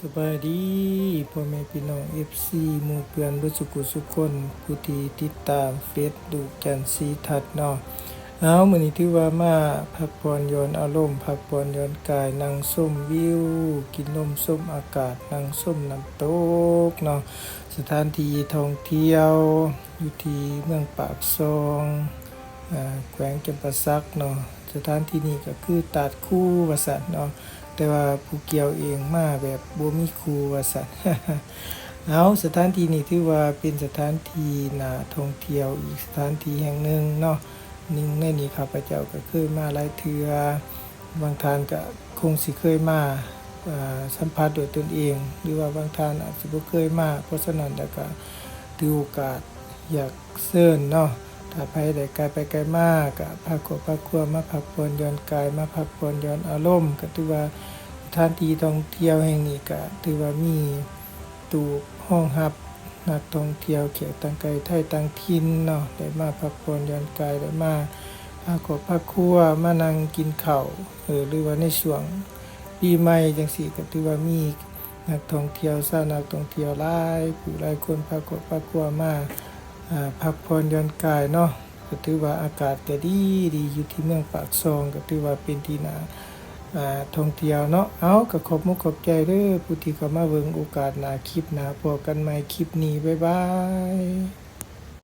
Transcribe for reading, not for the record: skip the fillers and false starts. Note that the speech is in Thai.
สบายดีพ่อแม่พี่น้อง FC หมู่เพื่อนเบ่สุขุสุขคนผู้ที่ติดตามเฟซดูจันทร์ศรีทัศน์เนาะมื้อนี้ถือว่ามาพักผ่อนหย่อนอารมณ์พักผ่อนหย่อนกายนั่งชมวิวกินลมชมอากาศนั่งชมน้ำตกเนาะสถานที่ท่องเที่ยวอยู่ที่เมืองปากซองแขวงจำปาสักเนาะสถานที่นี้ก็คือตาดคู่ว่าซั่นเนาะแต่ว่าผู้เกี่ยวเองมาแบบบ่มีครูว่าซั่น สถานที่นี้ถือว่าเป็นสถานที่น่าท่องเที่ยวอีกสถานที่แห่งหนึ่งเนาะหนึ่งในนี้ข้าพเจ้าก็เคยมาหลายเทื่อบางท่านก็คงสิเคยมาสัมผัสด้วยตนเองหรือว่าบางท่านอาจสิบ่เคยมาเพราะฉะนั้นแล้วก็ถือโอกาสอยากเชิญเนาะถ้าไปได้ไกลไปไกลมากก็พาครอบครัวมาพักผ่อนหย่อนกายมาพักผ่อนหย่อนอารมณ์ก็ถือว่าสถานที่ท่องเที่ยวแห่งนี้ก็ถือว่ามีตู้ห้องรับนักท่องเที่ยวแขกต่างไกลไทยต่างถิ่นเนาะได้มาพักผ่อนหย่อนกายได้มาพาครอบครัวมานั่งกินข้าวหรือว่าในช่วงปีใหม่จังซี่ก็ถือว่ามีนักท่องเที่ยวนักท่องเที่ยวหลายผู้หลายคนพาครอบครัวมาพักผ่อนหย่อนกายเนาะก็ถือว่าอากาศก็ดีอยู่ที่เมืองปากซองก็ถือว่าเป็นที่น่าท่องเที่ยวเนาะก็ขอบมุกขอบใจเด้อผู้ที่เข้ามาเบิ่งโอกาสหน้าคลิปหน้าพบกันใหม่คลิปนี้บ๊ายบาย